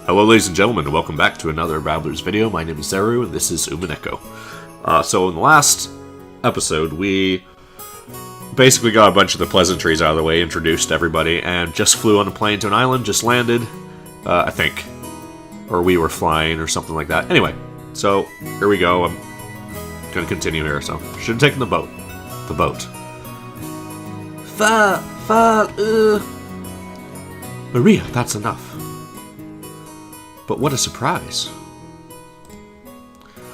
Hello ladies and gentlemen, and welcome back to another Babblers video. My name is Zeru, and this is Umineko. So in the last episode, we basically got a bunch of the pleasantries out of the way, introduced everybody, and just flew on a plane to an island, just landed, I think. Or we were flying, or something like that. Anyway, so here we go. I'm gonna continue here, so should have taken the boat. The boat. Maria, that's enough. But what a surprise.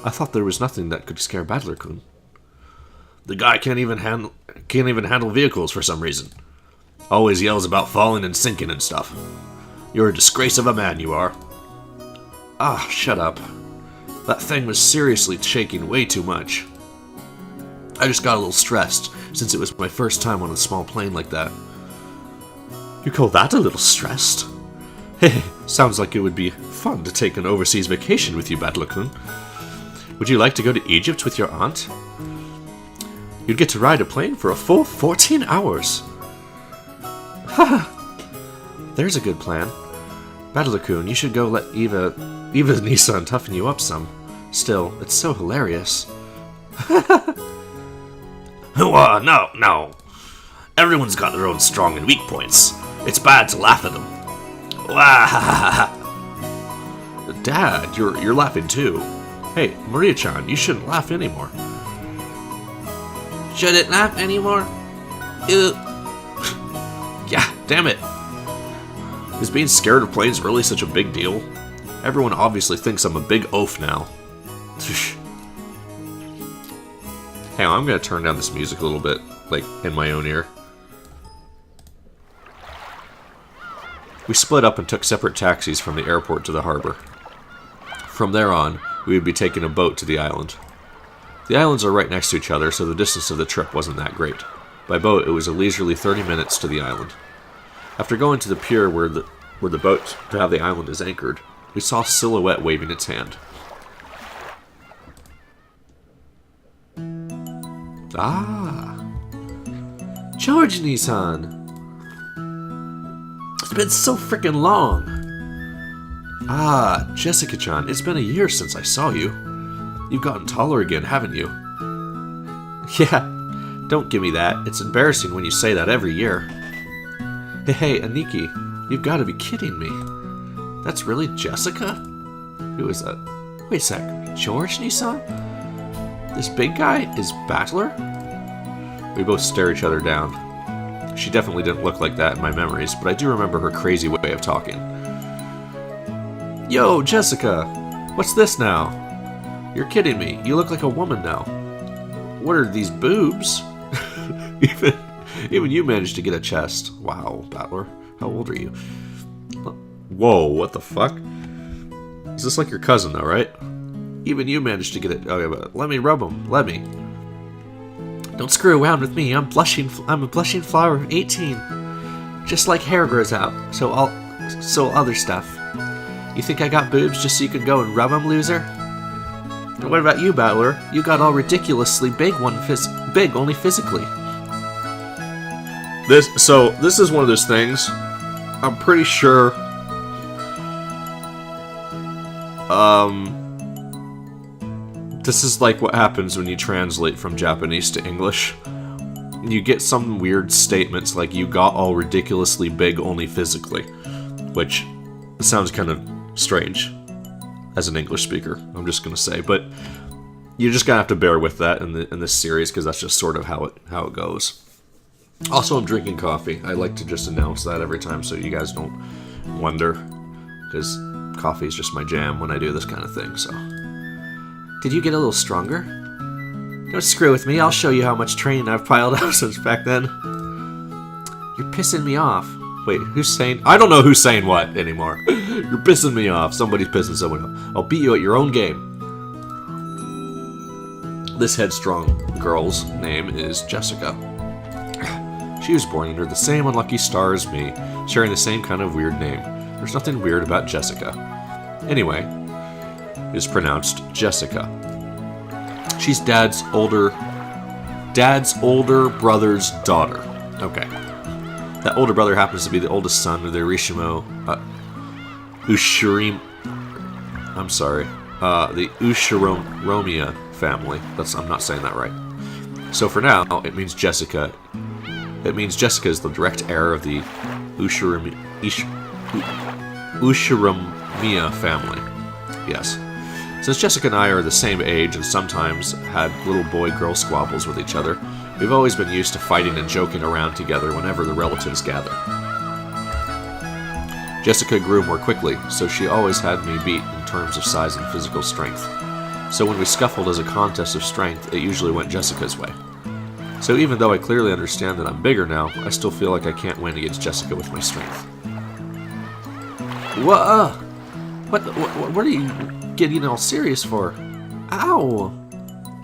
I thought there was nothing that could scare Battler-kun. The guy can't even handle vehicles for some reason. Always yells about falling and sinking and stuff. You're a disgrace of a man, you are. Ah, shut up. That thing was seriously shaking way too much. I just got a little stressed, since it was my first time on a small plane like that. You call that a little stressed? Hey, sounds like it would be fun to take an overseas vacation with you, Battler-kun. Would you like to go to Egypt with your aunt? You'd get to ride a plane for a full 14 hours. Haha, there's a good plan. Battler-kun, you should go let Eva's Nissan toughen you up some. Still, it's so hilarious. No. Everyone's got their own strong and weak points. It's bad to laugh at them. Dad, you're laughing too. Hey, Maria-chan, you shouldn't laugh anymore. Shouldn't laugh anymore? Ew. Yeah, damn it. Is being scared of planes really such a big deal? Everyone obviously thinks I'm a big oaf now. Hang on, I'm gonna turn down this music a little bit, like, in my own ear. We split up and took separate taxis from the airport to the harbor. From there on, we would be taking a boat to the island. The islands are right next to each other, so the distance of the trip wasn't that great. By boat, it was a leisurely 30 minutes to the island. After going to the pier where the boat to have the island is anchored, we saw a silhouette waving its hand. Ah, George Nissan. It's been so freaking long. Ah, Jessica-chan, it's been a year since I saw you. You've gotten taller again, haven't you? Yeah, don't give me that. It's embarrassing when you say that every year. Hey, Aniki, you've got to be kidding me. That's really Jessica? Who is that? Wait a sec, George Nissan? This big guy is Battler? We both stare each other down. She definitely didn't look like that in my memories, but I do remember her crazy way of talking. Yo, Jessica! What's this now? You're kidding me. You look like a woman now. What are these boobs? Even you managed to get a chest. Wow, Battler. How old are you? Whoa, what the fuck? Is this like your cousin though, right? Even you managed to get it. Okay, but let me rub them. Let me. Don't screw around with me. I'm a blushing flower of 18. Just like hair grows out. So other stuff. You think I got boobs just so you could go and rub them, loser? And what about you, Battler? You got all ridiculously big only physically. This is one of those things. I'm pretty sure. This is like what happens when you translate from Japanese to English. You get some weird statements like, you got all ridiculously big only physically. Which sounds kind of strange as an English speaker, I'm just gonna say. But you're just gonna have to bear with that in this series, because that's just sort of how it goes. Also, I'm drinking coffee. I like to just announce that every time so you guys don't wonder. Because coffee is just my jam when I do this kind of thing, so... Did you get a little stronger? Don't screw with me, I'll show you how much training I've piled up since back then. You're pissing me off. Wait, who's saying... I don't know who's saying what anymore. You're pissing me off. Somebody's pissing someone off. I'll beat you at your own game. This headstrong girl's name is Jessica. She was born under the same unlucky star as me, sharing the same kind of weird name. There's nothing weird about Jessica. Anyway... is pronounced Jessica. She's Dad's older brother's daughter. Okay. That older brother happens to be the oldest son of the Irishimo Ushirim... I'm sorry. The Ushiromia family. I'm not saying that right. So for now, it means Jessica. It means Jessica is the direct heir of the Ushiromia family. Yes. Since Jessica and I are the same age and sometimes had little boy-girl squabbles with each other, we've always been used to fighting and joking around together whenever the relatives gather. Jessica grew more quickly, so she always had me beat in terms of size and physical strength. So when we scuffled as a contest of strength, it usually went Jessica's way. So even though I clearly understand that I'm bigger now, I still feel like I can't win against Jessica with my strength. What are you getting all serious for? Ow!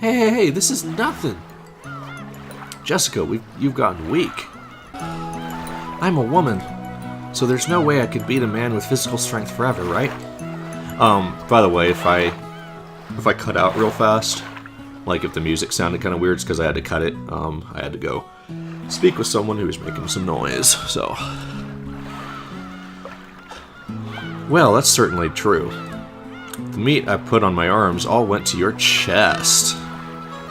Hey, this is nothing. Jessica, you've gotten weak. I'm a woman, so there's no way I could beat a man with physical strength forever, right? By the way, if I cut out real fast, like if the music sounded kind of weird, it's because I had to cut it. I had to go speak with someone who was making some noise, so... Well, that's certainly true. The meat I put on my arms all went to your chest.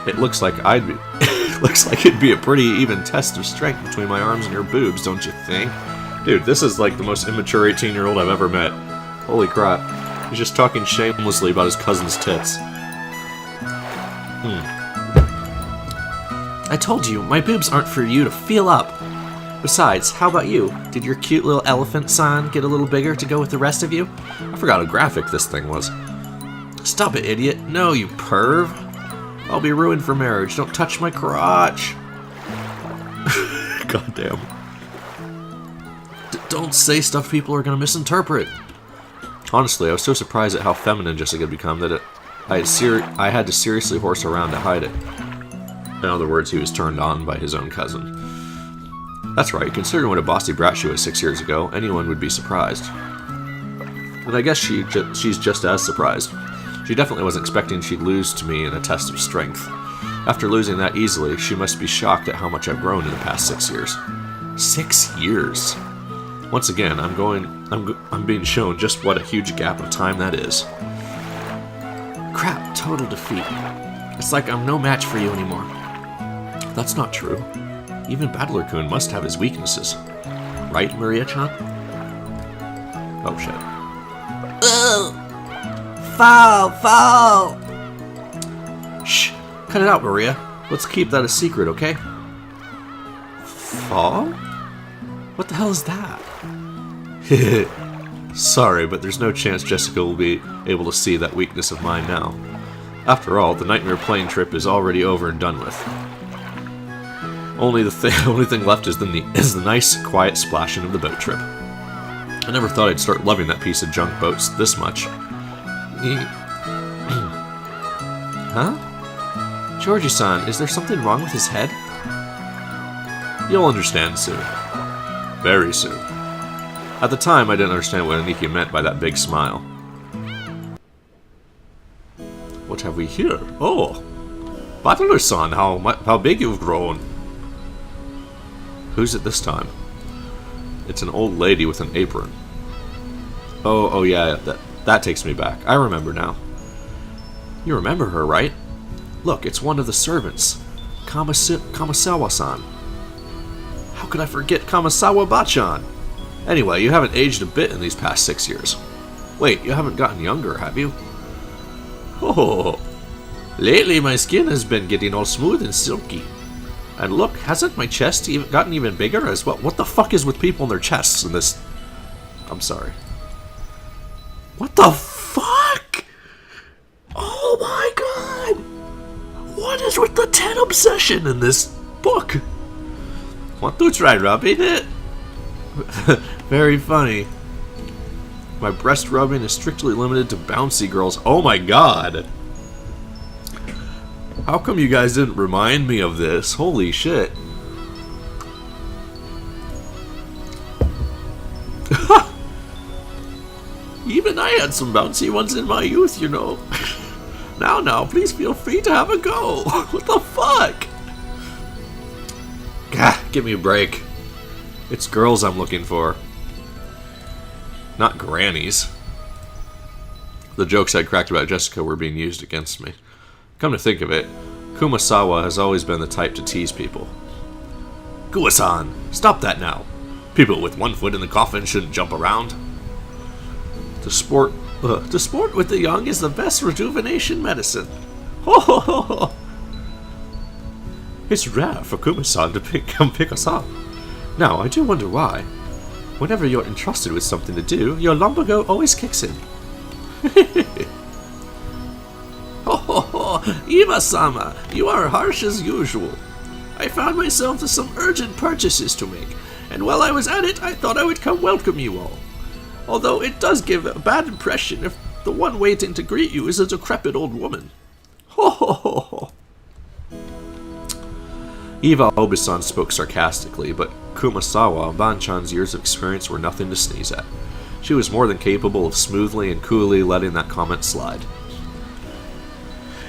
It looks like it'd be a pretty even test of strength between my arms and your boobs, don't you think? Dude, this is like the most immature 18-year-old I've ever met. Holy crap. He's just talking shamelessly about his cousin's tits. I told you, my boobs aren't for you to feel up. Besides, how about you? Did your cute little elephant son get a little bigger to go with the rest of you? I forgot how graphic this thing was. Stop it, idiot. No, you perv. I'll be ruined for marriage. Don't touch my crotch. Goddamn. Don't say stuff people are gonna misinterpret. Honestly, I was so surprised at how feminine Jessica had become that I had to seriously horse around to hide it. In other words, he was turned on by his own cousin. That's right, considering what a bossy brat she was 6 years ago, anyone would be surprised. And I guess she's just as surprised. She definitely wasn't expecting she'd lose to me in a test of strength. After losing that easily, she must be shocked at how much I've grown in the past 6 years. 6 years! Once again, I'm being shown just what a huge gap of time that is. Crap, total defeat. It's like I'm no match for you anymore. That's not true. Even Battler-kun must have his weaknesses. Right, Maria-chan? Oh, shit. Ugh. Fall! Shh! Cut it out, Maria. Let's keep that a secret, okay? Fall? What the hell is that? Sorry, but there's no chance Jessica will be able to see that weakness of mine now. After all, the nightmare plane trip is already over and done with. Only thing left is the nice, quiet splashing of the boat trip. I never thought I'd start loving that piece of junk boats this much. Huh? Georgie-san, is there something wrong with his head? You'll understand soon. Very soon. At the time, I didn't understand what Aniki meant by that big smile. What have we here? Oh! Battler-san, how big you've grown! Who's it this time? It's an old lady with an apron. Oh yeah, that takes me back. I remember now. You remember her, right? Look, it's one of the servants. Kamasawa-san. How could I forget Kamasawa-bachan? Anyway, you haven't aged a bit in these past 6 years. Wait, you haven't gotten younger, have you? Oh, lately my skin has been getting all smooth and silky. And look, hasn't my chest gotten even bigger as well? What the fuck is with people in their chests in this? I'm sorry. What the fuck? Oh my god! What is with the tit obsession in this book? Want to try rubbing it? Very funny. My breast rubbing is strictly limited to bouncy girls. Oh my god! How come you guys didn't remind me of this? Holy shit. Even I had some bouncy ones in my youth, you know. Now, please feel free to have a go. What the fuck? Gah, give me a break. It's girls I'm looking for. Not grannies. the jokes I cracked about Jessica were being used against me. Come to think of it, Kumasawa has always been the type to tease people. Kuwa-san, stop that now. People with one foot in the coffin shouldn't jump around. To sport with the young is the best rejuvenation medicine. Ho ho ho ho! It's rare for Kuma-san to come pick us up. Now, I do wonder why. Whenever you're entrusted with something to do, your lumbago always kicks in. Ho ho ho! Iwa-sama, you are harsh as usual. I found myself with some urgent purchases to make, and while I was at it, I thought I would come welcome you all. Although it does give a bad impression if the one waiting to greet you is a decrepit old woman. Ho ho ho ho! Iwa Obisan spoke sarcastically, but Kumasawa, Banchan's years of experience were nothing to sneeze at. She was more than capable of smoothly and coolly letting that comment slide.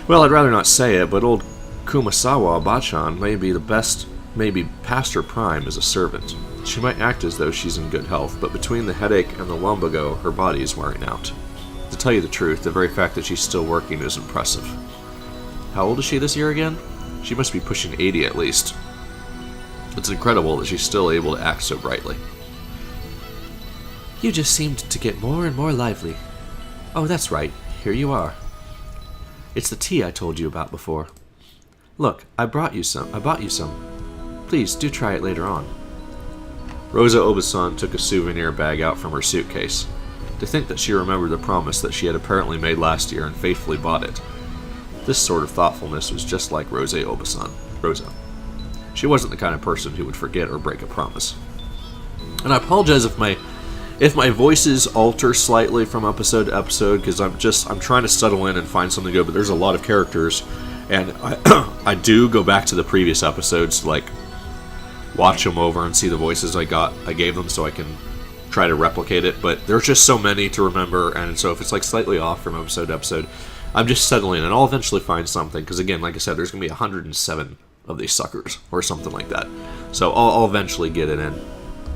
Well, I'd rather not say it, but old Kumasawa Bachan may be the best, maybe past her prime as a servant. She might act as though she's in good health, but between the headache and the lumbago, her body is wearing out. To tell you the truth, the very fact that she's still working is impressive. How old is she this year again? She must be pushing 80 at least. It's incredible that she's still able to act so brightly. You just seemed to get more and more lively. Oh, that's right. Here you are. It's the tea I told you about before. Look, I bought you some. Please, do try it later on. Rosa Obasan took a souvenir bag out from her suitcase. To think that she remembered the promise that she had apparently made last year and faithfully bought it. This sort of thoughtfulness was just like Rosa Obasan. Rosa. She wasn't the kind of person who would forget or break a promise. And I apologize if my voices alter slightly from episode to episode, because I'm trying to settle in and find something good, but there's a lot of characters, and I do go back to the previous episodes to like watch them over and see the voices I gave them so I can try to replicate it, but there's just so many to remember, and so if it's like slightly off from episode to episode, I'm just settling, and I'll eventually find something, because again, like I said, there's going to be 107 of these suckers, or something like that. So I'll eventually get it in,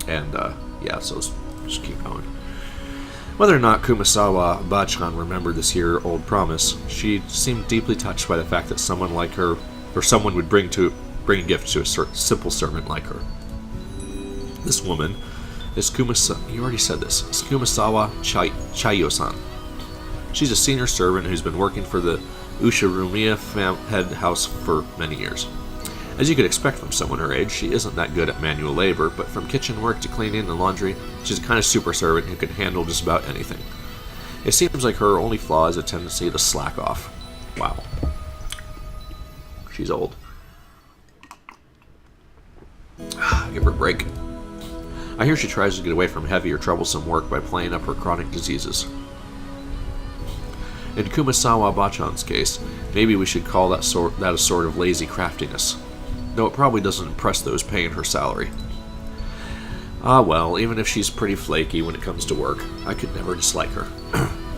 and yeah, so just keep going. Whether or not Kumasawa Bachan remembered this year-old promise, she seemed deeply touched by the fact that someone like her, or someone would bring a gift to a simple servant like her. This woman is you already said this, is Kumasawa Chayo-san. She's a senior servant who's been working for the Ushirumiya head house for many years. As you could expect from someone her age, she isn't that good at manual labor, but from kitchen work to cleaning and laundry, she's a kind of super servant who can handle just about anything. It seems like her only flaw is a tendency to slack off. Wow. She's old. Give her a break. I hear she tries to get away from heavy or troublesome work by playing up her chronic diseases. In Kumasawa Bachan's case, maybe we should call that a sort of lazy craftiness, though it probably doesn't impress those paying her salary. Ah well, even if she's pretty flaky when it comes to work, I could never dislike her.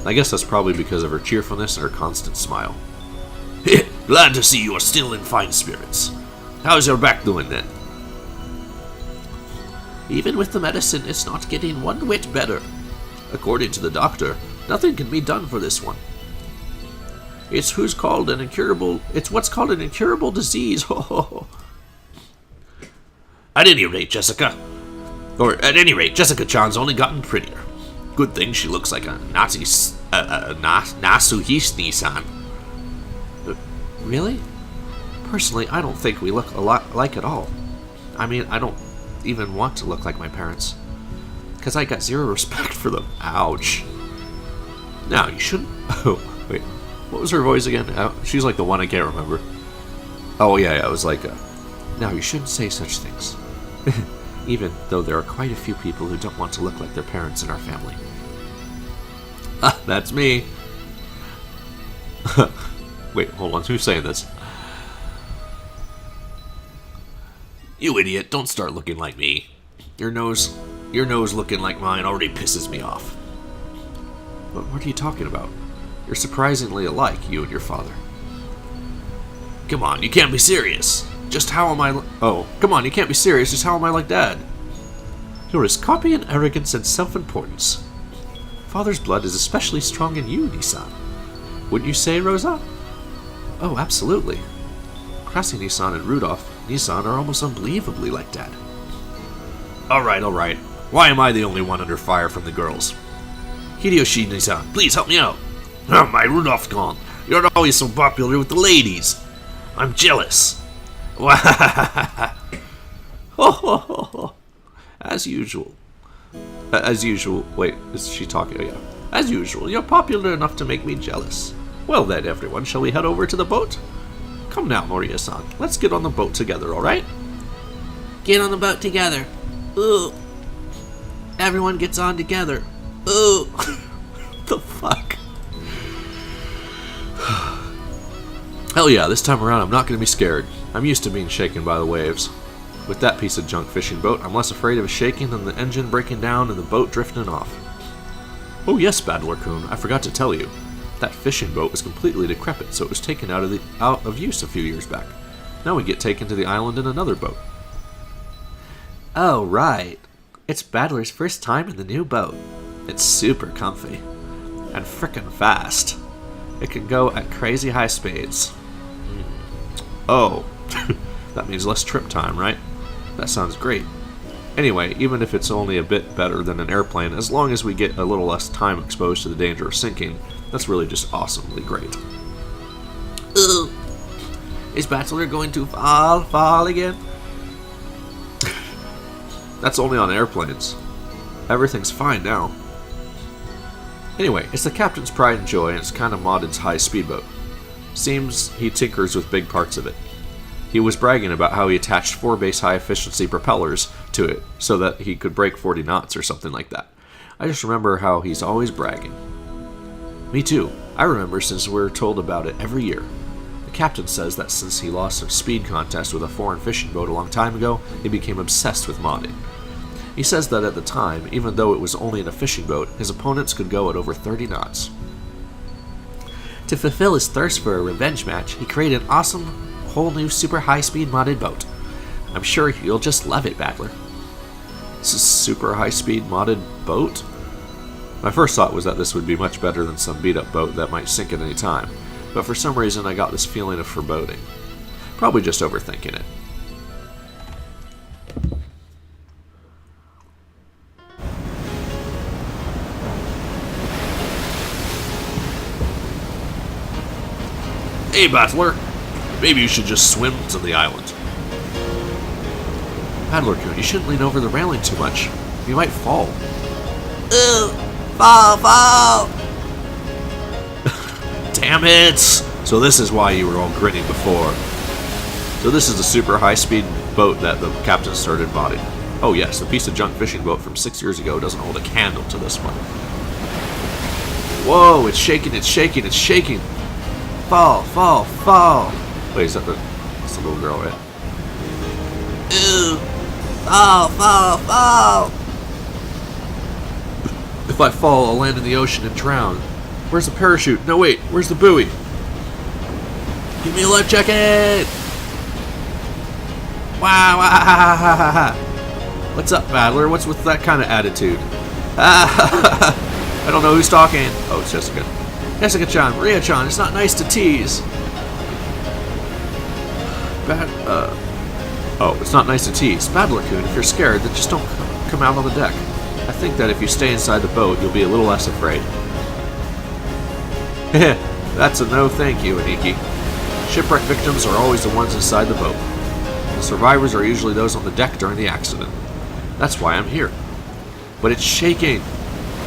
I guess that's probably because of her cheerfulness and her constant smile. Glad to see you are still in fine spirits. How's your back doing then? Even with the medicine, it's not getting one whit better. According to the doctor, nothing can be done for this one. It's what's called an incurable disease. At any rate, Jessica-chan's only gotten prettier. Good thing she looks like a Nasuhisni-san. Really? Personally, I don't think we look a lot alike at all. I mean, I don't even want to look like my parents, because I got zero respect for them. Ouch. Now, you shouldn't... Oh, wait. What was her voice again? She's like the one I can't remember. Oh, yeah, it was like, now, you shouldn't say such things. Even though there are quite a few people who don't want to look like their parents in our family. Ah, that's me. Wait, hold on, who's saying this? You idiot, don't start looking like me. Your nose looking like mine already pisses me off. What are you talking about? You're surprisingly alike, you and your father. Come on, you can't be serious. Just how am I... Oh, come on, you can't be serious. Just how am I like Dad? You're as copy in arrogance and self-importance. father's blood is especially strong in you, Nissan. Wouldn't you say, Rosa? Oh, absolutely. Krasi Nissan and Rudolph Nissan are almost unbelievably like Dad. Alright. Why am I the only one under fire from the girls? Hideyoshi Nissan, please help me out. Oh, my Rudolph's gone. You're always so popular with the ladies. I'm jealous. As usual. Wait, is she talking? Oh, yeah. As usual, you're popular enough to make me jealous. Well then, everyone, shall we head over to the boat? Come now, Moria-san. Let's get on the boat together, alright? Get on the boat together. Ooh. Everyone gets on together. Ooh. The fuck? Hell yeah, this time around I'm not going to be scared. I'm used to being shaken by the waves. With that piece of junk fishing boat, I'm less afraid of a shaking than the engine breaking down and the boat drifting off. Oh yes, Battler-kun, I forgot to tell you. That fishing boat was completely decrepit, so it was taken out of use a few years back. Now we get taken to the island in another boat. Oh, right. It's Battler's first time in the new boat. It's super comfy. And frickin' fast. It can go at crazy high speeds. Oh, that means less trip time, right? That sounds great. Anyway, even if it's only a bit better than an airplane, as long as we get a little less time exposed to the danger of sinking, that's really just awesomely great. Ooh. Is Battler going to fall again? That's only on airplanes. Everything's fine now. Anyway, it's the captain's pride and joy, and it's kind of modded's high speedboat. Seems he tinkers with big parts of it. He was bragging about how he attached 4 base high-efficiency propellers to it so that he could break 40 knots or something like that. I just remember how he's always bragging. Me too. I remember since we were told about it every year. The captain says that since he lost a speed contest with a foreign fishing boat a long time ago, he became obsessed with modding. He says that at the time, even though it was only in a fishing boat, his opponents could go at over 30 knots. To fulfill his thirst for a revenge match, he created an awesome, whole new super high-speed modded boat. I'm sure you'll just love it, Battler. This is super high-speed modded boat? My first thought was that this would be much better than some beat-up boat that might sink at any time, but for some reason I got this feeling of foreboding. Probably just overthinking it. Hey, Battler! Maybe you should just swim to the island. Battler-kun, you shouldn't lean over the railing too much. You might fall. Ooh! Fall! Damn it! So this is why you were all grinning before. So this is the super high-speed boat that the captain started modding. Oh yes, the piece of junk fishing boat from 6 years ago doesn't hold a candle to this one. Whoa, it's shaking, it's shaking, it's shaking! Fall! Wait, is that that's the little girl, right? Ooh! Fall! If I fall, I'll land in the ocean and drown. Where's the parachute? No, wait, where's the buoy? Give me a life jacket! Wow! What's up, Battler? What's with that kind of attitude? I don't know who's talking. Oh, it's Jessica. Jessica-chan, Maria-chan, it's not nice to tease. Oh, it's not nice to tease. Battler-kun, if you're scared, then just don't come out on the deck. I think that if you stay inside the boat, you'll be a little less afraid. Heh, that's a no thank you, Aniki. Shipwreck victims are always the ones inside the boat. The survivors are usually those on the deck during the accident. That's why I'm here. But it's shaking.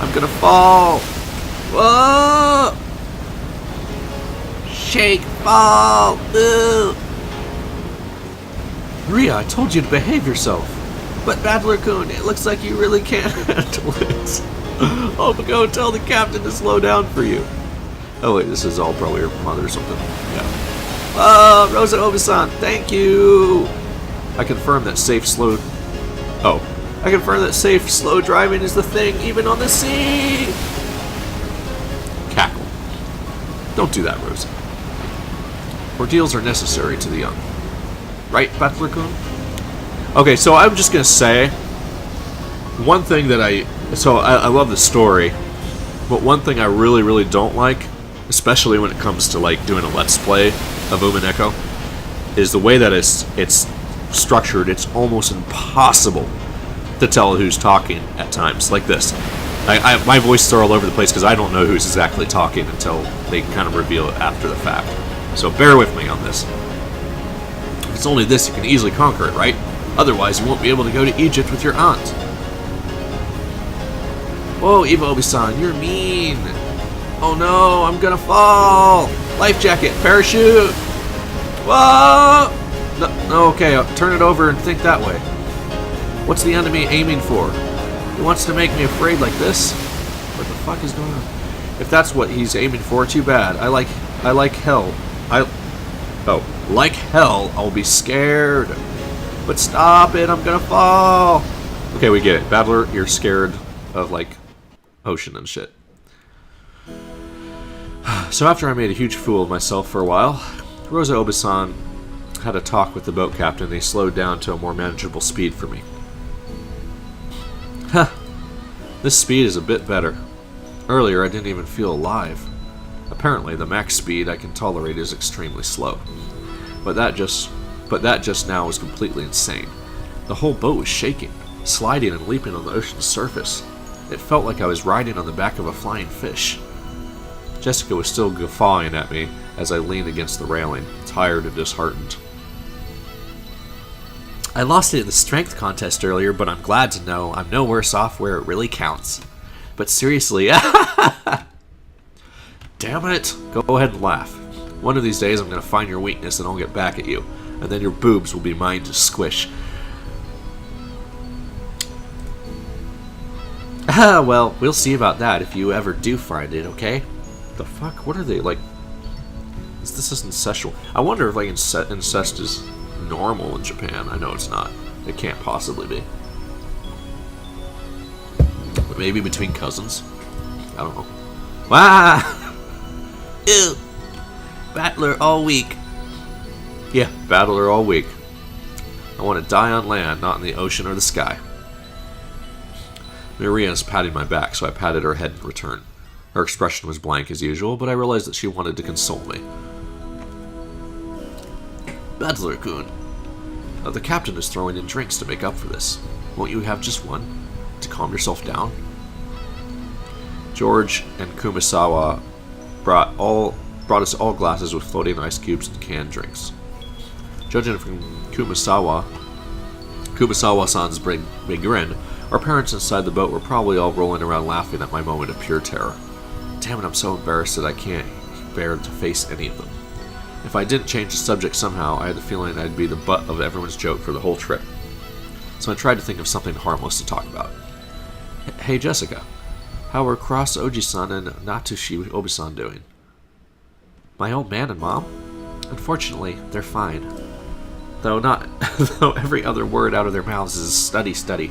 I'm gonna fall. Whoa! Shake, fall, ooh! Maria, I told you to behave yourself. But Battler-kun, it looks like you really can't handle it. Oh, go tell the captain to slow down for you. Oh wait, this is all probably her mother or something. Yeah. Oh, Rosa Obasan, thank you. I confirm that safe slow driving is the thing, even on the sea. Cackle. Don't do that, Rosa. Ordeals are necessary to the young. Right, Battler-kun? Okay, so I'm just gonna say one thing that I love the story, But one thing I really, really don't like, especially when it comes to like doing a let's play of Umineko, is the way that it's structured. It's almost impossible to tell who's talking at times, like this. My voices are all over the place because I don't know who's exactly talking until they kind of reveal it after the fact. So bear with me on this. If it's only this, you can easily conquer it, right? Otherwise, you won't be able to go to Egypt with your aunt. Whoa, Obi-san, you're mean. Oh no, I'm gonna fall. Life jacket, parachute. Whoa! No, okay, turn it over and think that way. What's the enemy aiming for? He wants to make me afraid like this? What the fuck is going on? If that's what he's aiming for, too bad. I like hell. Like hell, I'll be scared. But stop it, I'm gonna fall. Okay, we get it. Battler, you're scared of, like, ocean and shit. So after I made a huge fool of myself for a while, Rosa Obi-san had a talk with the boat captain and he slowed down to a more manageable speed for me. Huh. This speed is a bit better. Earlier I didn't even feel alive. Apparently the max speed I can tolerate is extremely slow. But that just now was completely insane. The whole boat was shaking, sliding and leaping on the ocean's surface. It felt like I was riding on the back of a flying fish. Jessica was still guffawing at me as I leaned against the railing, tired and disheartened. I lost it in the strength contest earlier, but I'm glad to know I'm no worse off where it really counts. But seriously, damn it! Go ahead and laugh. One of these days I'm going to find your weakness and I'll get back at you. And then your boobs will be mine to squish. Well, we'll see about that if you ever do find it, okay? The fuck? What are they, like... This is incestual. I wonder if, like, incest is normal in Japan. I know it's not. It can't possibly be. But maybe between cousins? I don't know. Ah! Ew! Battler all week. Yeah, battler all week. I want to die on land, not in the ocean or the sky. Maria's patting my back, so I patted her head in return. Her expression was blank as usual, but I realized that she wanted to console me. Battler-kun, the captain is throwing in drinks to make up for this. Won't you have just one, to calm yourself down? George and Kumasawa brought us all glasses with floating ice cubes and canned drinks. Judging from Kumasawa-san's big grin, our parents inside the boat were probably all rolling around laughing at my moment of pure terror. Damn it, I'm so embarrassed that I can't bear to face any of them. If I didn't change the subject somehow, I had the feeling I'd be the butt of everyone's joke for the whole trip. So I tried to think of something harmless to talk about. Hey Jessica, how are Cross Oji-san and Natushi Obi-san doing? My old man and mom? Unfortunately, they're fine. Though every other word out of their mouths is study,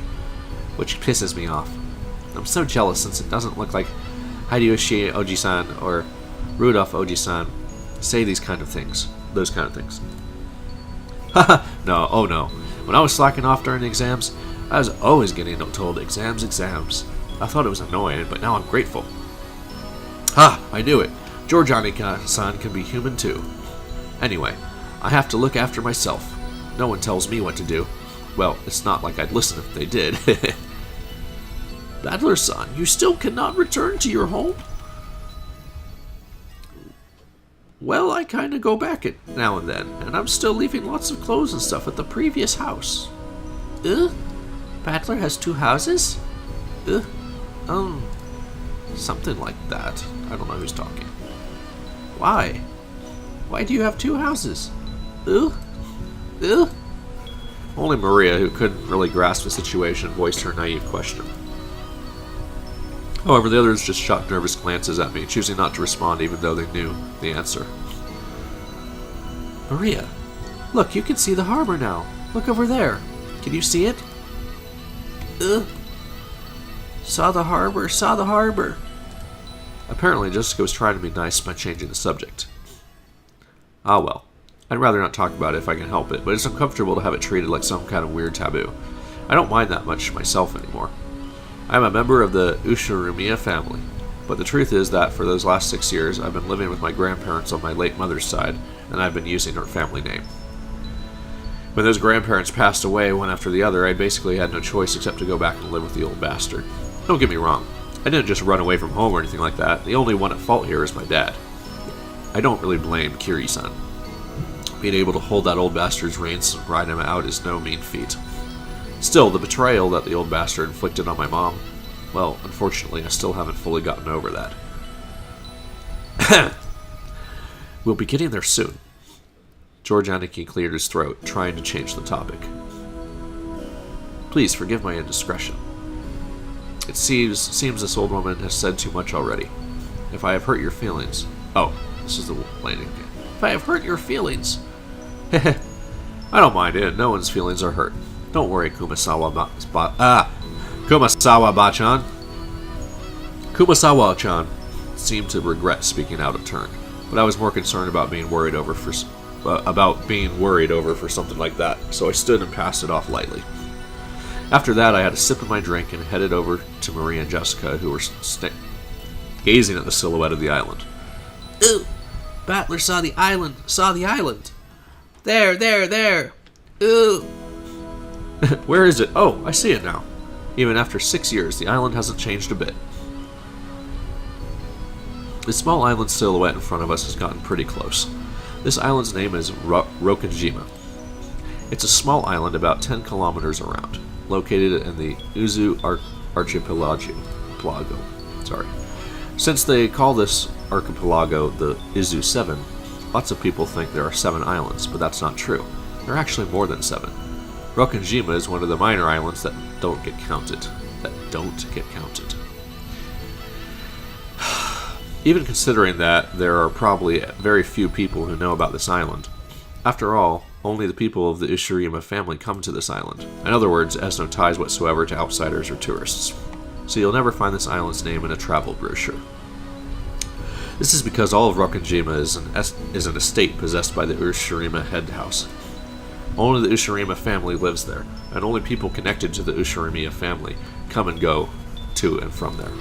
which pisses me off. I'm so jealous since it doesn't look like Hideyoshi Oji-san or Rudolph Oji-san say those kind of things. Haha, no, oh no. When I was slacking off during the exams, I was always getting told exams. I thought it was annoying, but now I'm grateful. Ha, I knew it. Georgiani-san can be human too. Anyway, I have to look after myself. No one tells me what to do. Well, it's not like I'd listen if they did. Battler-san, you still cannot return to your home? Well, I kinda go back it now and then, and I'm still leaving lots of clothes and stuff at the previous house. Battler has 2 houses? Something like that. I don't know who's talking. Why? Why do you have 2 houses? Only Maria, who couldn't really grasp the situation, voiced her naive question. However, the others just shot nervous glances at me, choosing not to respond even though they knew the answer. Maria, look, you can see the harbor now. Look over there. Can you see it? Saw the harbor. Apparently, Jessica was trying to be nice by changing the subject. Ah well. I'd rather not talk about it if I can help it, but it's uncomfortable to have it treated like some kind of weird taboo. I don't mind that much myself anymore. I am a member of the Ushirumiya family. But the truth is that for those last 6 years, I've been living with my grandparents on my late mother's side, and I've been using her family name. When those grandparents passed away one after the other, I basically had no choice except to go back and live with the old bastard. Don't get me wrong, I didn't just run away from home or anything like that. The only one at fault here is my dad. I don't really blame Kiri-san. Being able to hold that old bastard's reins and ride him out is no mean feat. Still, the betrayal that the old bastard inflicted on my mom, well, unfortunately, I still haven't fully gotten over that. We'll be getting there soon. George Aniki cleared his throat, trying to change the topic. Please forgive my indiscretion. It seems this old woman has said too much already. If I have hurt your feelings... Oh, this is the landing game. If I have hurt your feelings... I don't mind it. No one's feelings are hurt. Don't worry, Kumasawa-bachan. Kumasawa-chan seemed to regret speaking out of turn, but I was more concerned about being worried over for something like that, so I stood and passed it off lightly. After that, I had a sip of my drink and headed over to Maria and Jessica, who were gazing at the silhouette of the island. Ooh! Battler saw the island! Saw the island! There! Ooh! Where is it? Oh, I see it now. Even after 6 years, the island hasn't changed a bit. The small island silhouette in front of us has gotten pretty close. This island's name is Rokanjima. It's a small island about 10 kilometers around, located in the Uzu archipelago. Since they call this archipelago the Izu 7, lots of people think there are 7 islands, but that's not true. There are actually more than 7. Rokanjima is one of the minor islands that don't get counted. Even considering that there are probably very few people who know about this island. After all, only the people of the Ushirima family come to this island. In other words, it has no ties whatsoever to outsiders or tourists. So you'll never find this island's name in a travel brochure. This is because all of Rokanjima is an estate possessed by the Ushirima head house. Only the Ushirima family lives there, and only people connected to the Ushirima family come and go to and from there.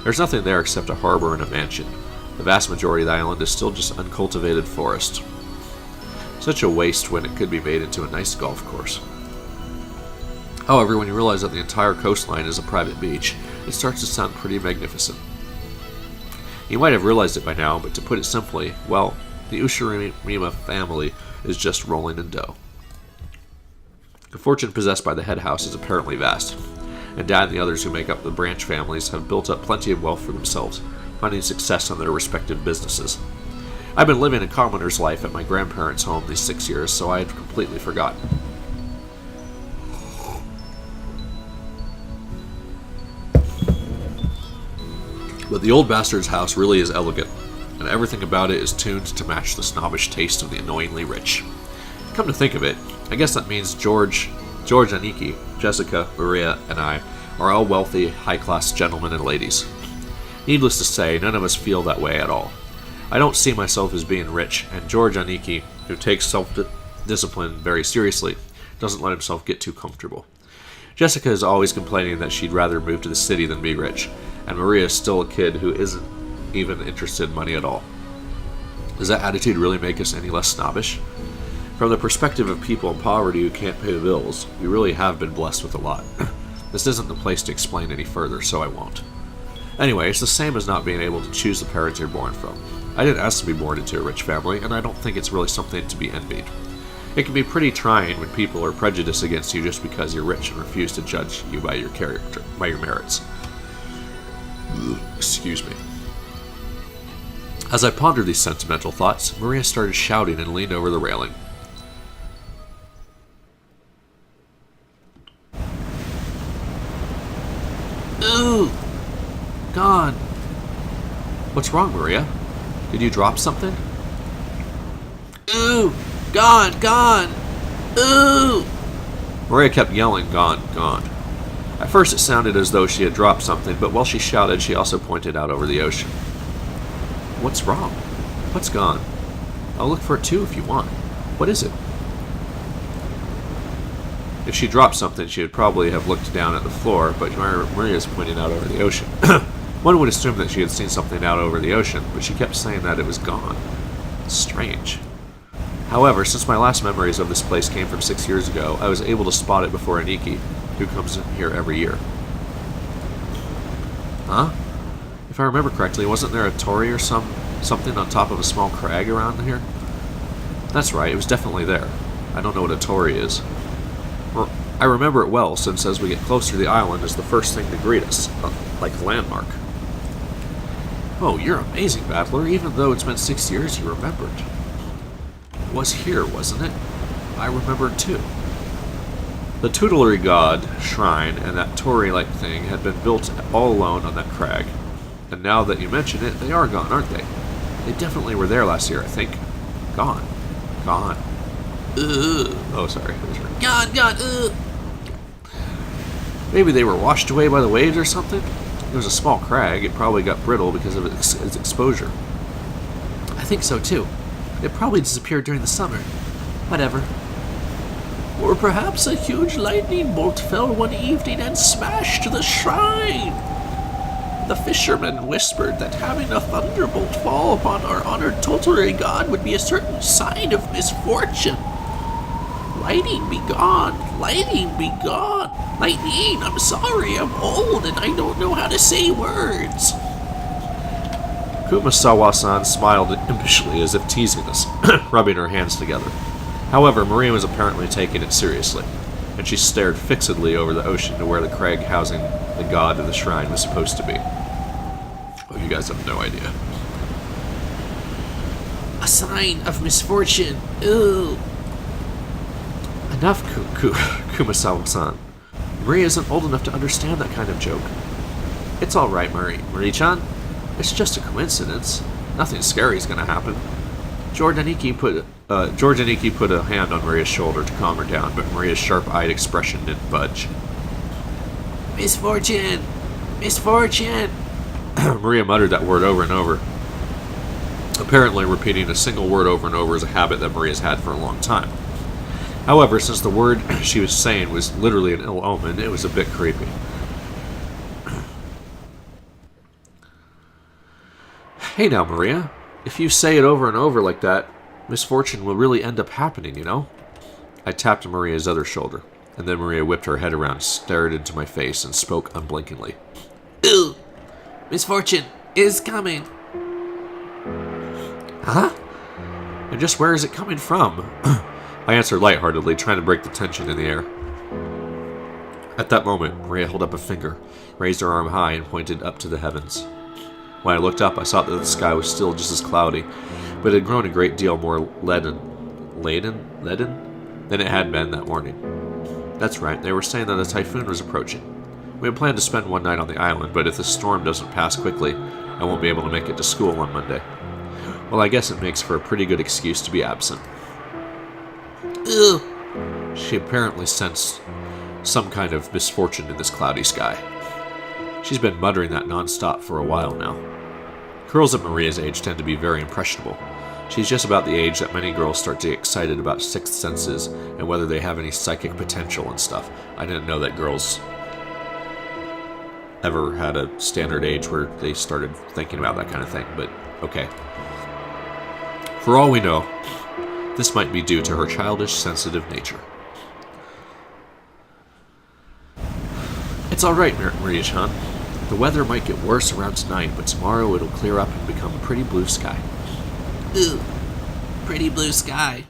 There's nothing there except a harbor and a mansion. The vast majority of the island is still just uncultivated forest. Such a waste when it could be made into a nice golf course. However, when you realize that the entire coastline is a private beach, it starts to sound pretty magnificent. You might have realized it by now, but to put it simply, well, the Ushirima family is just rolling in dough. The fortune possessed by the head house is apparently vast, and Dad and the others who make up the branch families have built up plenty of wealth for themselves, finding success in their respective businesses. I've been living a commoner's life at my grandparents' home these 6 years, so I had completely forgotten. But the old bastard's house really is elegant, and everything about it is tuned to match the snobbish taste of the annoyingly rich. Come to think of it, I guess that means George Aniki, Jessica, Maria, and I are all wealthy, high-class gentlemen and ladies. Needless to say, none of us feel that way at all. I don't see myself as being rich, and George Aniki, who takes self-discipline very seriously, doesn't let himself get too comfortable. Jessica is always complaining that she'd rather move to the city than be rich, and Maria is still a kid who isn't even interested in money at all. Does that attitude really make us any less snobbish? From the perspective of people in poverty who can't pay the bills, we really have been blessed with a lot. This isn't the place to explain any further, so I won't. Anyway, it's the same as not being able to choose the parents you're born from. I didn't ask to be born into a rich family, and I don't think it's really something to be envied. It can be pretty trying when people are prejudiced against you just because you're rich and refuse to judge you by your character, by your merits. Excuse me. As I pondered these sentimental thoughts, Maria started shouting and leaned over the railing. Ooh! Gone. What's wrong, Maria? Did you drop something? Ooh! Gone! Ooh! Maria kept yelling, gone. At first it sounded as though she had dropped something, but while she shouted, she also pointed out over the ocean. What's wrong? What's gone? I'll look for it too if you want. What is it? If she dropped something, she would probably have looked down at the floor, but Maria's pointing out over the ocean. One would assume that she had seen something out over the ocean, but she kept saying that it was gone. Strange. However, since my last memories of this place came from 6 years ago, I was able to spot it before Aniki, who comes in here every year. Huh? If I remember correctly, wasn't there a torii or something on top of a small crag around here? That's right, it was definitely there. I don't know what a torii is. I remember it well, since as we get closer to the island, it's the first thing to greet us, like a landmark. Oh, you're amazing, Battler. Even though it's been 6 years, you remembered. It was here, wasn't it? I remembered too. The tutelary god, shrine, and that torii-like thing had been built all alone on that crag. And now that you mention it, they are gone, aren't they? They definitely were there last year, I think. Gone. Gone. Oh, sorry. Gone. Maybe they were washed away by the waves or something? It was a small crag. It probably got brittle because of its exposure. I think so too. It probably disappeared during the summer. Whatever. Or perhaps a huge lightning bolt fell one evening and smashed the shrine. The fisherman whispered that having a thunderbolt fall upon our honored tutelary god would be a certain sign of misfortune. Lightning be gone, lightning be gone. Lightning, I'm sorry, I'm old and I don't know how to say words. Kumasawa-san smiled impishly as if teasing us, rubbing her hands together. However, Maria was apparently taking it seriously, and she stared fixedly over the ocean to where the crag housing the god of the shrine was supposed to be. Oh, you guys have no idea. A sign of misfortune. Ooh. Enough, Kumasawa-san. Marie isn't old enough to understand that kind of joke. It's all right, Marie-chan. It's just a coincidence. Nothing scary is going to happen. George Aniki put a hand on Maria's shoulder to calm her down, but Maria's sharp-eyed expression didn't budge. Misfortune! Misfortune! Maria muttered that word over and over. Apparently, repeating a single word over and over is a habit that Maria's had for a long time. However, since the word she was saying was literally an ill omen, it was a bit creepy. Hey now, Maria. If you say it over and over like that, misfortune will really end up happening, you know? I tapped Maria's other shoulder, and then Maria whipped her head around, stared into my face, and spoke unblinkingly. Ooh! Misfortune is coming! Huh? And just where is it coming from? I answered lightheartedly, trying to break the tension in the air. At that moment, Maria held up a finger, raised her arm high, and pointed up to the heavens. When I looked up, I saw that the sky was still just as cloudy, but it had grown a great deal more leaden than it had been that morning. That's right, they were saying that a typhoon was approaching. We had planned to spend one night on the island, but if the storm doesn't pass quickly, I won't be able to make it to school on Monday. Well, I guess it makes for a pretty good excuse to be absent. Ugh. She apparently sensed some kind of misfortune in this cloudy sky. She's been muttering that non-stop for a while now. Girls at Maria's age tend to be very impressionable. She's just about the age that many girls start to get excited about sixth senses and whether they have any psychic potential and stuff. I didn't know that girls ever had a standard age where they started thinking about that kind of thing, but okay. For all we know, this might be due to her childish, sensitive nature. It's alright, Maria-chan. The weather might get worse around tonight, but tomorrow it'll clear up and become a pretty blue sky. Ooh. Pretty blue sky.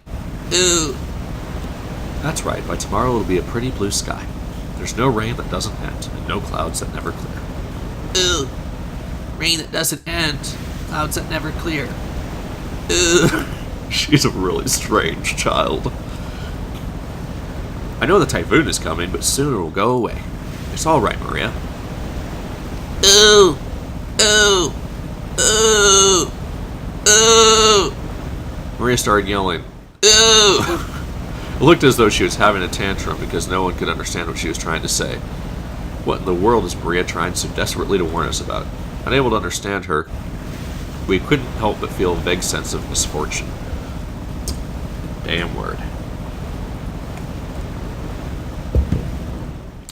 Ooh. That's right, by tomorrow it'll be a pretty blue sky. There's no rain that doesn't end, and no clouds that never clear. Ooh. Rain that doesn't end. Clouds that never clear. Ooh. She's a really strange child. I know the typhoon is coming, but soon it'll go away. It's all right, Maria. Ooh! Ooh! Ooh! Ooh! Maria started yelling. Ooh! It looked as though she was having a tantrum because no one could understand what she was trying to say. What in the world is Maria trying so desperately to warn us about? Unable to understand her, we couldn't help but feel a vague sense of misfortune. Damn word.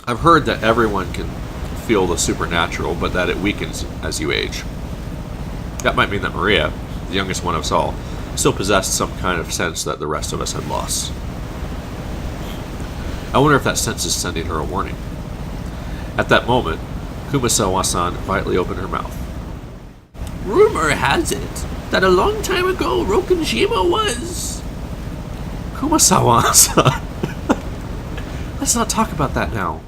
I've heard that everyone can feel the supernatural, but that it weakens as you age. That might mean that Maria, the youngest one of us all, still possessed some kind of sense that the rest of us had lost. I wonder if that sense is sending her a warning. At that moment, Kumasawa-san quietly opened her mouth. Rumor has it that a long time ago Rokenjima was... Kumasawa-san! Let's not talk about that now.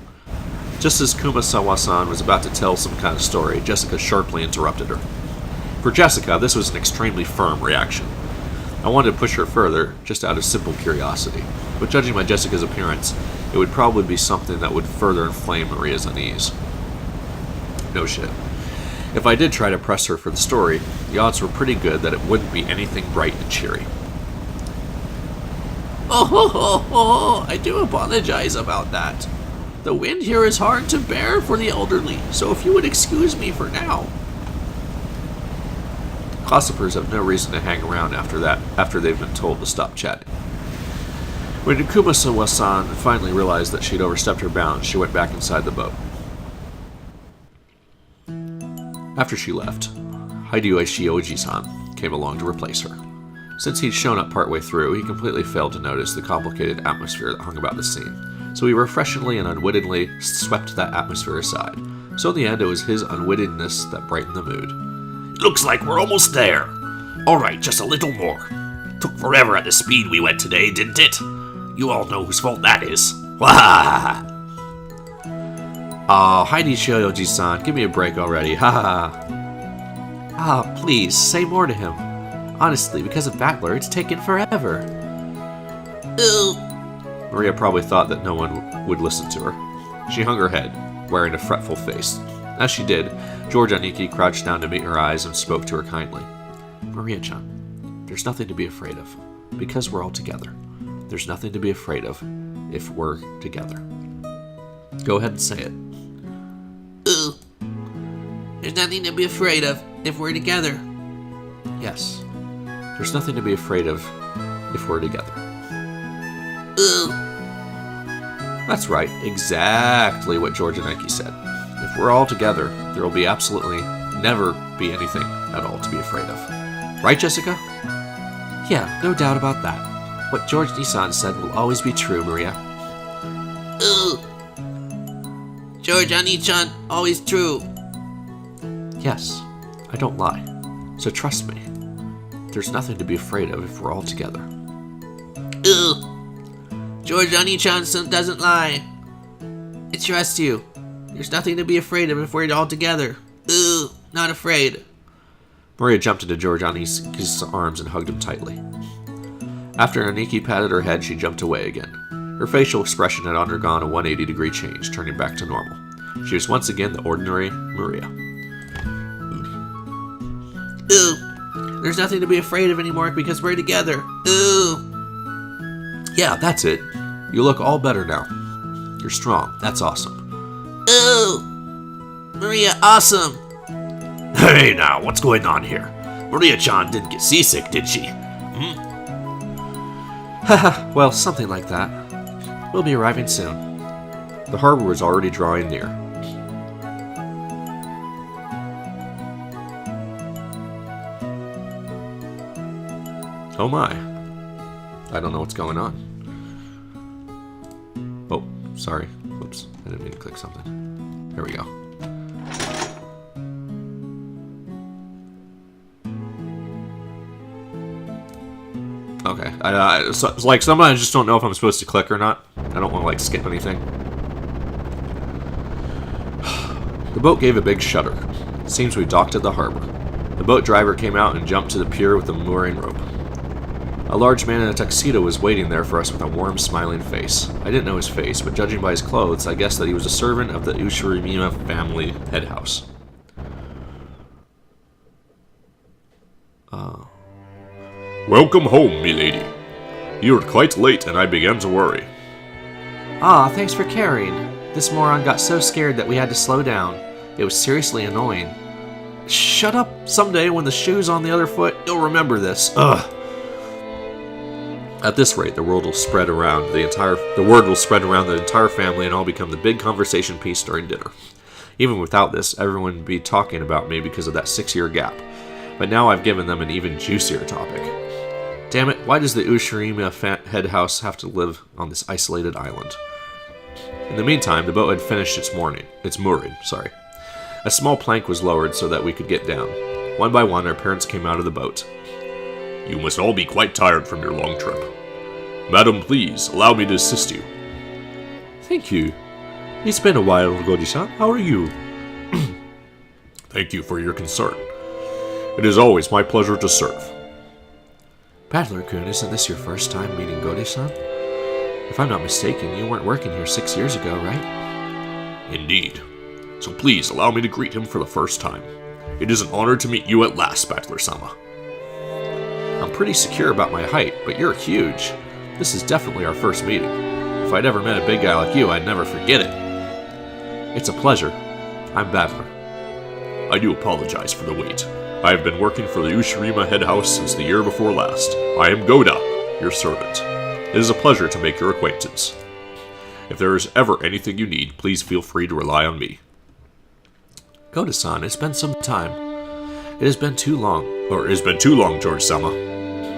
Just as Kumasawa-san was about to tell some kind of story, Jessica sharply interrupted her. For Jessica, this was an extremely firm reaction. I wanted to push her further, just out of simple curiosity. But judging by Jessica's appearance, it would probably be something that would further inflame Maria's unease. No shit. If I did try to press her for the story, the odds were pretty good that it wouldn't be anything bright and cheery. Oh, I do apologize about that. The wind here is hard to bear for the elderly, so if you would excuse me for now. Gossipers have no reason to hang around after they've been told to stop chatting. When Kumasawa-san finally realized that she'd overstepped her bounds, she went back inside the boat. After she left, Hideyoshi Oji-san came along to replace her. Since he'd shown up partway through, he completely failed to notice the complicated atmosphere that hung about the scene, so he refreshingly and unwittingly swept that atmosphere aside. So in the end, it was his unwittingness that brightened the mood. Looks like we're almost there. Alright, just a little more. Took forever at the speed we went today, didn't it? You all know whose fault that is. Wah! Aw, Hideyoshi Oji-san, give me a break already, ha ha. Ah, please, say more to him. Honestly, because of Battler, it's taken forever. Ooh. Maria probably thought that no one would listen to her. She hung her head, wearing a fretful face. As she did, George Aniki crouched down to meet her eyes and spoke to her kindly. Maria-chan, there's nothing to be afraid of, because we're all together. There's nothing to be afraid of if we're together. Go ahead and say it. Ooh. There's nothing to be afraid of if we're together. Yes. There's nothing to be afraid of if we're together. Ooh. That's right. Exactly what George Aniki said. If we're all together, there will be absolutely never be anything at all to be afraid of. Right, Jessica? Yeah, no doubt about that. What George Nissan said will always be true, Maria. Ooh. George Ani-chan, always true. Yes, I don't lie. So trust me. There's nothing to be afraid of if we're all together. Ooh. George Ani-chan doesn't lie. I trust you. There's nothing to be afraid of if we're all together. Ooh, not afraid. Maria jumped into George Aniki's arms and hugged him tightly. After Aniki patted her head, she jumped away again. Her facial expression had undergone a 180-degree change, turning back to normal. She was once again the ordinary Maria. Ooh. There's nothing to be afraid of anymore because we're together. Ooh. Yeah, that's it. You look all better now. You're strong. That's awesome. Ooh. Maria, awesome. Hey now, what's going on here? Maria-chan didn't get seasick, did she? Haha, well, something like that. We'll be arriving soon. The harbor was already drawing near. Oh my. I don't know what's going on. Oh, sorry. Whoops, I didn't mean to click something. There we go. Okay, so, like, sometimes I just don't know if I'm supposed to click or not. I don't want to, like, skip anything. The boat gave a big shudder. It seems we docked at the harbor. The boat driver came out and jumped to the pier with a mooring rope. A large man in a tuxedo was waiting there for us with a warm, smiling face. I didn't know his face, but judging by his clothes, I guessed that he was a servant of the Ushirimima family head house. Welcome home, milady. You were quite late, and I began to worry. Ah, thanks for carrying. This moron got so scared that we had to slow down. It was seriously annoying. Shut up. Someday, when the shoe's on the other foot, you'll remember this. Ugh. At this rate, the word will spread around the entire family, and all become the big conversation piece during dinner. Even without this, everyone would be talking about me because of that 6-year gap. But now I've given them an even juicier topic. Damn it, why does the Ushirima head house have to live on this isolated island? In the meantime, the boat had finished its mooring. A small plank was lowered so that we could get down. One by one, our parents came out of the boat. You must all be quite tired from your long trip. Madam, please, allow me to assist you. Thank you. It's been a while, Godi-san. How are you? Thank you for your concern. It is always my pleasure to serve. Battler-kun, isn't this your first time meeting Godi-san? If I'm not mistaken, you weren't working here 6 years ago, right? Indeed. So please allow me to greet him for the first time. It is an honor to meet you at last, Battler-sama. I'm pretty secure about my height, but you're huge. This is definitely our first meeting. If I'd ever met a big guy like you, I'd never forget it. It's a pleasure. I'm Battler. I do apologize for the wait. I have been working for the Ushirima head house since the year before last. I am Goda, your servant. It is a pleasure to make your acquaintance. If there is ever anything you need, please feel free to rely on me. Goda-san, it's been some time. It has been too long. Or it has been too long, George-sama.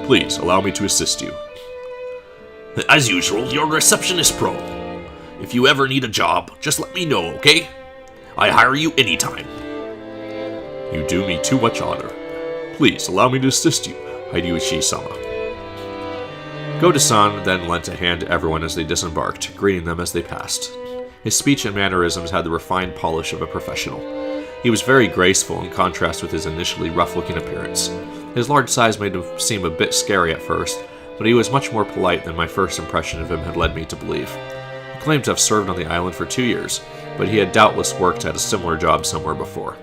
Please, allow me to assist you. As usual, your receptionist pro. If you ever need a job, just let me know, okay? I hire you anytime. You do me too much honor. Please, allow me to assist you, Hideyoshi-sama. Goda-san then lent a hand to everyone as they disembarked, greeting them as they passed. His speech and mannerisms had the refined polish of a professional. He was very graceful in contrast with his initially rough-looking appearance. His large size made him seem a bit scary at first, but he was much more polite than my first impression of him had led me to believe. He claimed to have served on the island for 2 years, but he had doubtless worked at a similar job somewhere before.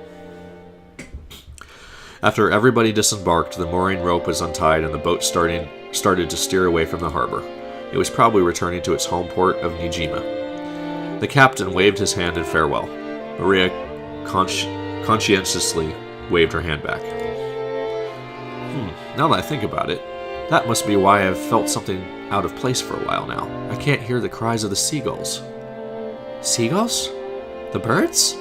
After everybody disembarked, the mooring rope was untied and the boat started to steer away from the harbor. It was probably returning to its home port of Nijima. The captain waved his hand in farewell. Maria conscientiously waved her hand back. Now that I think about it, that must be why I've felt something out of place for a while now. I can't hear the cries of the seagulls. Seagulls? The birds?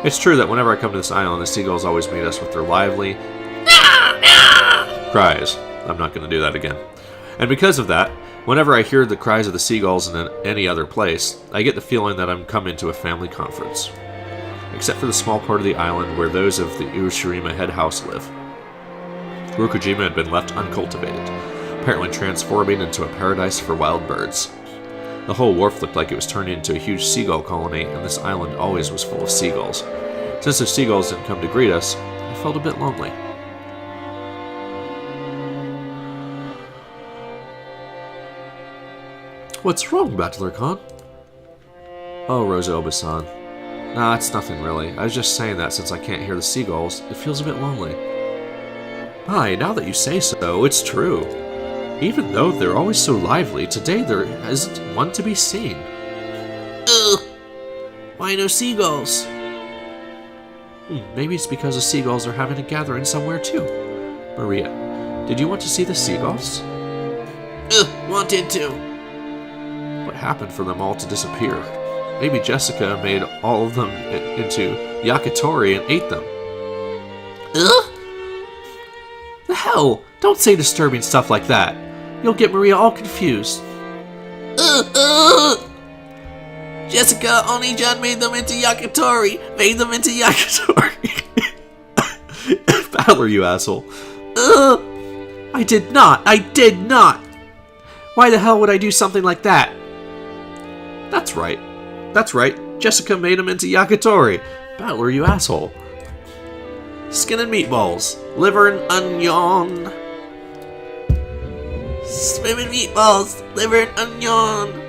It's true that whenever I come to this island, the seagulls always meet us with their lively cries. I'm not going to do that again. And because of that, whenever I hear the cries of the seagulls in any other place, I get the feeling that I'm coming to a family conference. Except for the small part of the island where those of the Ushirima head house live. Rokujima had been left uncultivated, apparently transforming into a paradise for wild birds. The whole wharf looked like it was turning into a huge seagull colony, and this island always was full of seagulls. Since the seagulls didn't come to greet us, I felt a bit lonely. What's wrong, Battler-kun? Oh, Rosa Oba-san. Nah, it's nothing really. I was just saying that since I can't hear the seagulls, it feels a bit lonely. My, now that you say so, it's true. Even though they're always so lively, today there isn't one to be seen. Ugh! Why no seagulls? Maybe it's because the seagulls are having a gathering somewhere too. Maria, did you want to see the seagulls? Ugh, wanted to. What happened for them all to disappear? Maybe Jessica made all of them into yakitori and ate them. Ugh? The hell? Don't say disturbing stuff like that. You'll get Maria all confused. Jessica, Oni-chan made them into yakitori. Made them into yakitori. Battler, you asshole. I did not. I did not. Why the hell would I do something like that? That's right. That's right. Jessica made them into yakitori. Battler, you asshole. Skin and meatballs. Liver and onion. Swimming meatballs. Liver and onion.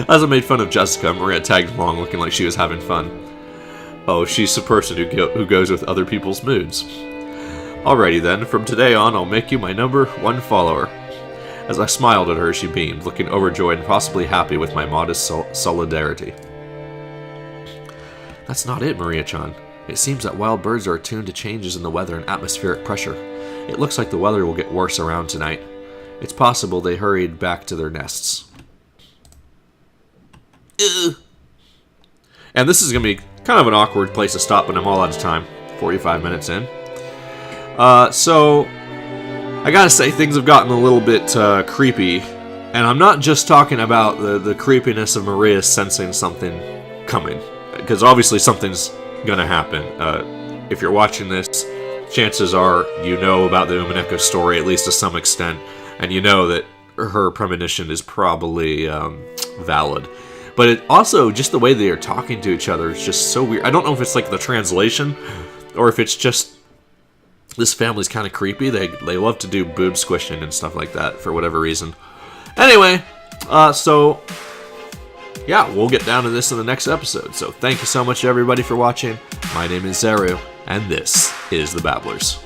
As I made fun of Jessica, Maria tagged along looking like she was having fun. Oh, she's the person who goes with other people's moods. Alrighty then, from today on I'll make you my #1 follower. As I smiled at her, she beamed, looking overjoyed and possibly happy with my modest solidarity. That's not it, Maria-chan. It seems that wild birds are attuned to changes in the weather and atmospheric pressure. It looks like the weather will get worse around tonight. It's possible they hurried back to their nests. And this is going to be kind of an awkward place to stop, but I'm all out of time. 45 minutes in. So, I gotta say, things have gotten a little bit creepy. And I'm not just talking about the creepiness of Maria sensing something coming. Because obviously something's gonna happen. If you're watching this, chances are you know about the Umineko story, at least to some extent. And you know that her premonition is probably valid. But it also, just the way they are talking to each other is just so weird. I don't know if it's like the translation, or if it's just this family's kind of creepy. They love to do boob squishing and stuff like that for whatever reason. Anyway, so yeah, we'll get down to this in the next episode. So thank you so much everybody for watching. My name is Zeru, and this is The Babblers.